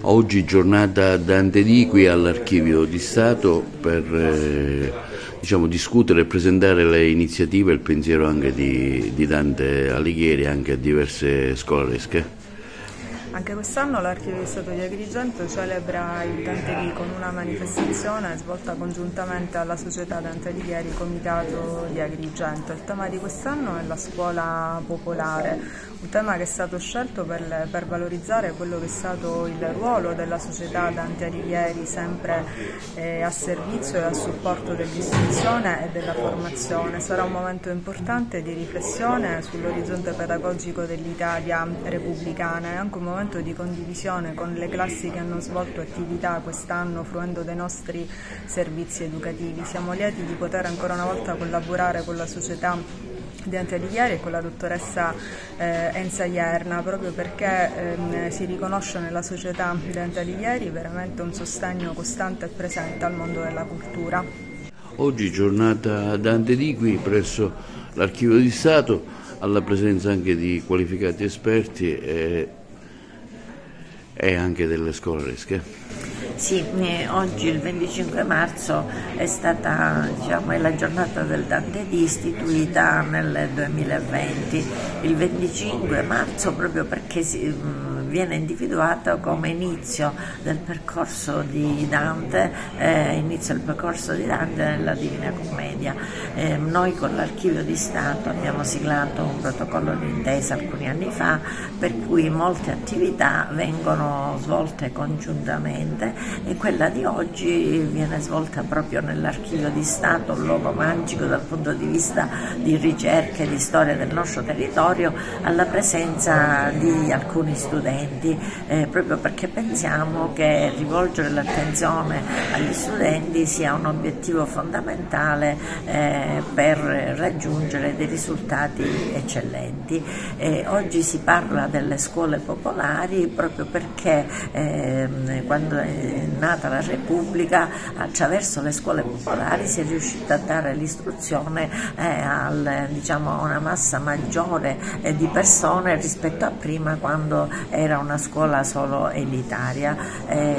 Oggi giornata Dante Di qui all'Archivio di Stato per discutere e presentare le iniziative e il pensiero anche di Dante Alighieri anche a diverse scolaresche. Anche quest'anno l'Archivio di Stato di Agrigento celebra il Dante Di con una manifestazione svolta congiuntamente alla Società Dante Alighieri Comitato di Agrigento. Il tema di quest'anno è la scuola popolare, un tema che è stato scelto per valorizzare quello che è stato il ruolo della Società Dante Alighieri, sempre a servizio e a supporto dell'istruzione e della formazione. Sarà un momento importante di riflessione sull'orizzonte pedagogico dell'Italia repubblicana e anche un momento di condivisione con le classi che hanno svolto attività quest'anno fruendo dei nostri servizi educativi. Siamo lieti di poter ancora una volta collaborare con la società Dante Alighieri e con la dottoressa Enza Ierna, proprio perché si riconosce nella società Dante Alighieri veramente un sostegno costante e presente al mondo della cultura. Oggi giornata Dante Di qui presso l'Archivio di Stato, alla presenza anche di qualificati esperti e anche delle scolaresche. Sì, oggi il 25 marzo è stata è la giornata del Dante Di istituita nel 2020. Il 25 marzo proprio perché viene individuato come inizio del percorso di Dante, nella Divina Commedia. Noi con l'Archivio di Stato abbiamo siglato un protocollo d'intesa alcuni anni fa per cui molte attività vengono svolte congiuntamente e quella di oggi viene svolta proprio nell'Archivio di Stato, un luogo magico dal punto di vista di ricerca e di storia del nostro territorio, alla presenza di alcuni studenti, proprio perché pensiamo che rivolgere l'attenzione agli studenti sia un obiettivo fondamentale per raggiungere dei risultati eccellenti. Oggi si parla delle scuole popolari proprio perché quando è nata la Repubblica, attraverso le scuole popolari si è riuscita a dare l'istruzione a una massa maggiore di persone rispetto a prima, quando era una scuola solo elitaria.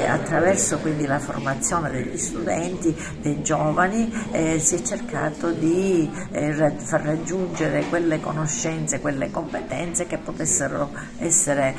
Attraverso quindi la formazione degli studenti, dei giovani, si è cercato di far raggiungere quelle conoscenze, quelle competenze che potessero essere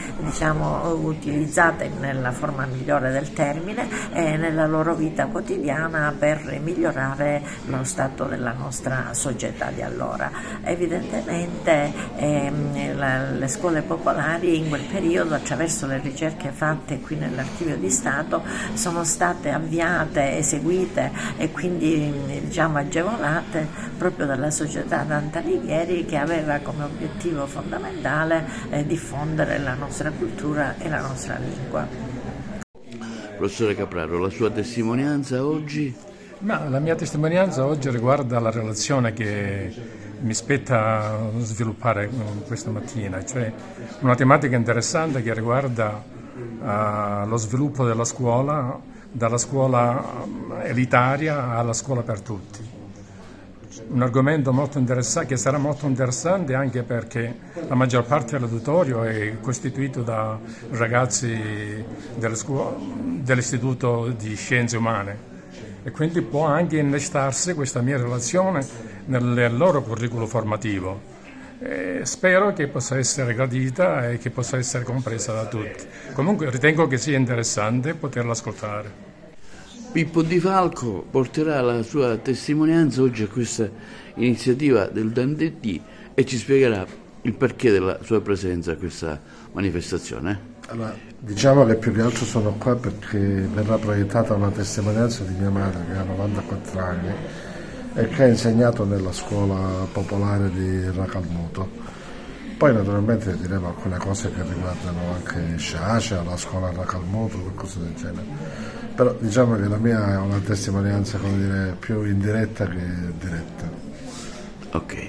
utilizzate nella forma migliore del termine e nella loro vita quotidiana per migliorare lo stato della nostra società di allora. Evidentemente le scuole popolari in quel periodo, attraverso le ricerche fatte qui nell'Archivio di Stato, sono state avviate, eseguite e quindi agevolate proprio dalla società Dante Alighieri, che aveva come obiettivo fondamentale diffondere la nostra cultura e la nostra lingua. Professore Capraro, la sua testimonianza oggi? La mia testimonianza oggi riguarda la relazione che mi spetta sviluppare questa mattina, cioè una tematica interessante che riguarda lo sviluppo della scuola, dalla scuola elitaria alla scuola per tutti. Un argomento molto interessante, che sarà molto interessante anche perché la maggior parte dell'uditorio è costituito da ragazzi dell'Istituto di Scienze Umane e quindi può anche innestarsi questa mia relazione nel loro curriculum formativo. Spero che possa essere gradita e che possa essere compresa da tutti. Comunque ritengo che sia interessante poterla ascoltare. Pippo Di Falco porterà la sua testimonianza oggi a questa iniziativa del Dante Di e ci spiegherà il perché della sua presenza a questa manifestazione. Allora, diciamo che più che altro sono qua perché verrà proiettata una testimonianza di mia madre che ha 94 anni e che ha insegnato nella scuola popolare di Racalmuto. Poi naturalmente diremo alcune cose che riguardano anche Sciascia, la scuola Racalmuto, qualcosa del genere. Però diciamo che la mia è una testimonianza, più indiretta che diretta. Ok.